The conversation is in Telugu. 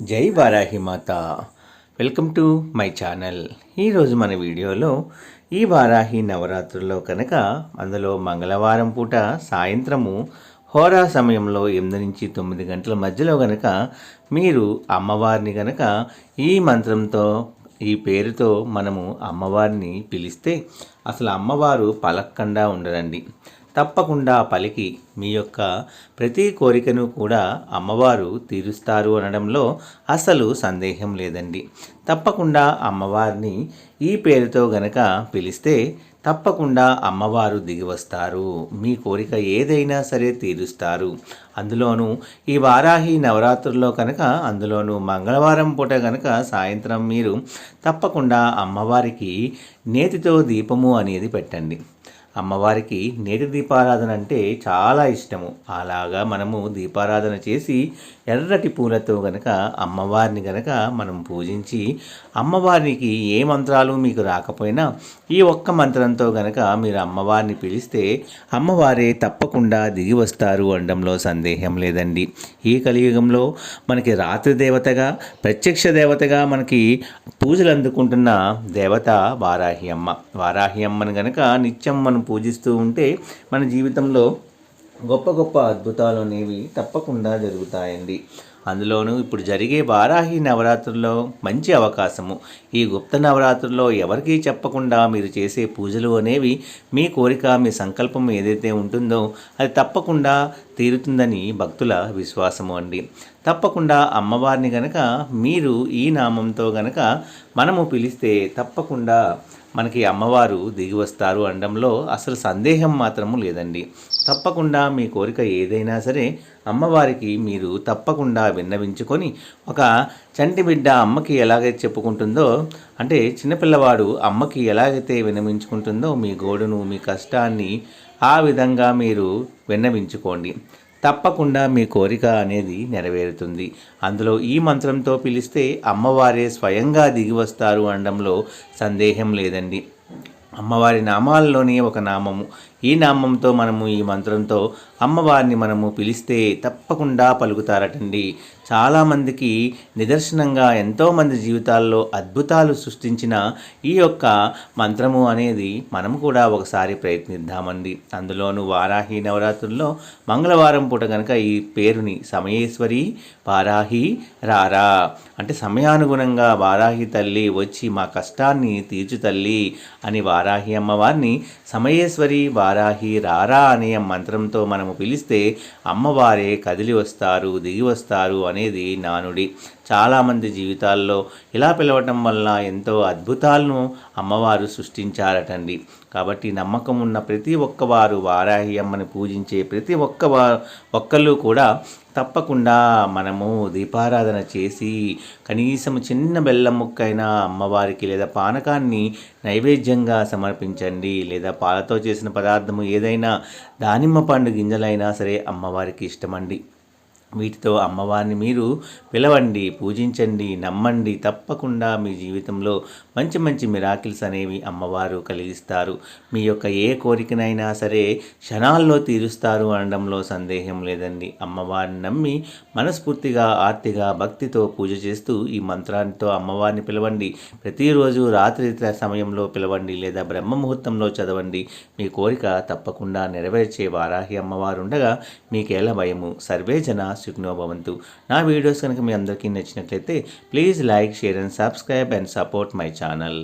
జై వారాహి మాత. Welcome to my channel. ఈరోజు మన వీడియోలో ఈ వారాహి నవరాత్రుల్లో కనుక అందులో మంగళవారం పూట సాయంత్రము హోరా సమయంలో 8 నుంచి 9 గంటల మధ్యలో కనుక మీరు అమ్మవారిని కనుక ఈ మంత్రంతో ఈ పేరుతో మనము అమ్మవారిని పిలిస్తే అసలు అమ్మవారు పలక్కుండా ఉండరండి. తప్పకుండా పలికి మీ యొక్క ప్రతి కోరికను కూడా అమ్మవారు తీరుస్తారు అనడంలో అసలు సందేహం లేదండి. తప్పకుండా అమ్మవారిని ఈ పేరుతో గనక పిలిస్తే తప్పకుండా అమ్మవారు దిగి వస్తారు. మీ కోరిక ఏదైనా సరే తీరుస్తారు. అందులోనూ ఈ వారాహి నవరాత్రుల్లో కనుక అందులోనూ మంగళవారం పూట కనుక సాయంత్రం మీరు తప్పకుండా అమ్మవారికి నేతితో దీపము అనేది పెట్టండి. అమ్మవారికి నేతి దీపారాధన అంటే చాలా ఇష్టము. అలాగా మనము దీపారాధన చేసి ఎర్రటి పూలతో గనక అమ్మవారిని గనక మనం పూజించి అమ్మవారికి ఏ మంత్రాలు మీకు రాకపోయినా ఈ ఒక్క మంత్రంతో గనక మీరు అమ్మవారిని పిలిస్తే అమ్మవారే తప్పకుండా దిగి వస్తారు అనడంలో సందేహం లేదండి. ఈ కలియుగంలో మనకి రాత్రి దేవతగా ప్రత్యక్ష దేవతగా మనకి పూజలు అందుకుంటున్న దేవత వారాహి అమ్మ. వారాహి అమ్మను గనక నిత్యం మనం పూజిస్తూ ఉంటే మన జీవితంలో గొప్ప గొప్ప అద్భుతాలు అనేవి తప్పకుండా జరుగుతాయండి. అందులోనూ ఇప్పుడు జరిగే వారాహి నవరాత్రుల్లో మంచి అవకాశము. ఈ గుప్త నవరాత్రుల్లో ఎవరికీ చెప్పకుండా మీరు చేసే పూజలు అనేవి మీ కోరిక మీ సంకల్పం ఏదైతే ఉంటుందో అది తప్పకుండా తీరుతుందని భక్తుల విశ్వాసము అండి. తప్పకుండా అమ్మవారిని గనక మీరు ఈ నామంతో గనక మనము పిలిస్తే తప్పకుండా మనకి అమ్మవారు దిగి వస్తారు అనడంలో అసలు సందేహం మాత్రము లేదండి. తప్పకుండా మీ కోరిక ఏదైనా సరే అమ్మవారికి మీరు తప్పకుండా విన్నవించుకొని ఒక చంటి బిడ్డ అమ్మకి ఎలాగైతే చెప్పుకుంటుందో అంటే చిన్నపిల్లవాడు అమ్మకి ఎలాగైతే విన్నవించుకుంటుందో మీ గోడును మీ కష్టాన్ని ఆ విధంగా మీరు విన్నవించుకోండి. తప్పకుండా మీ కోరిక అనేది నెరవేరుతుంది. అందులో ఈ మంత్రంతో పిలిస్తే అమ్మవారే స్వయంగా దిగి వస్తారు అనడంలో సందేహం లేదండి. అమ్మవారి నామాల్లోనే ఒక నామము. ఈ నామంతో మనము ఈ మంత్రంతో అమ్మవారిని మనము పిలిస్తే తప్పకుండా పలుకుతారటండి. చాలామందికి నిదర్శనంగా ఎంతోమంది జీవితాల్లో అద్భుతాలు సృష్టించిన ఈ యొక్క మంత్రము అనేది మనం కూడా ఒకసారి ప్రయత్నిద్దామండి. అందులోనూ వారాహి నవరాత్రుల్లో మంగళవారం పూట కనుక ఈ పేరుని సమయేశ్వరి వారాహి రారా అంటే సమయానుగుణంగా వారాహి తల్లి వచ్చి మా కష్టాన్ని తీర్చు తల్లి అని వారాహి అమ్మవారిని సమయేశ్వరి వారాహి రారా అనే మంత్రంతో మనము పిలిస్తే అమ్మవారే కదిలి వస్తారు దిగి వస్తారు అనేది నానుడి. చాలామంది జీవితాల్లో ఇలా పిలవటం వల్ల ఎంతో అద్భుతాలను అమ్మవారు సృష్టించారటండి. కాబట్టి నమ్మకం ఉన్న ప్రతి ఒక్కవారు వారాహి అమ్మని పూజించే ప్రతి ఒక్కళ్ళు కూడా తప్పకుండా మనము దీపారాధన చేసి కనీసం చిన్న బెల్లం ముక్కైనా అమ్మవారికి లేదా పానకాన్ని నైవేద్యంగా సమర్పించండి. లేదా పాలతో చేసిన పదార్థము ఏదైనా దానిమ్మ పండు గింజలైనా సరే అమ్మవారికి ఇష్టమండి. వీటితో అమ్మవారిని మీరు పిలవండి, పూజించండి, నమ్మండి. తప్పకుండా మీ జీవితంలో మంచి మంచి మిరాకిల్స్ అనేవి అమ్మవారు కలిగిస్తారు. మీ యొక్క ఏ కోరికనైనా సరే క్షణాల్లో తీరుస్తారు అనడంలో సందేహం లేదండి. అమ్మవారిని నమ్మి మనస్ఫూర్తిగా ఆర్తిగా భక్తితో పూజ చేస్తూ ఈ మంత్రాలతో అమ్మవారిని పిలవండి. ప్రతిరోజు రాత్రి సమయంలో పిలవండి లేదా బ్రహ్మ ముహూర్తంలో చదవండి. మీ కోరిక తప్పకుండా నెరవేర్చే వారాహి అమ్మవారు ఉండగా మీకేలా భయము. సర్వే జన సుఖినో భవంతు. నా వీడియోస్ కనుక మీ అందరికీ నచ్చినట్లయితే please like, share and subscribe and support my channel.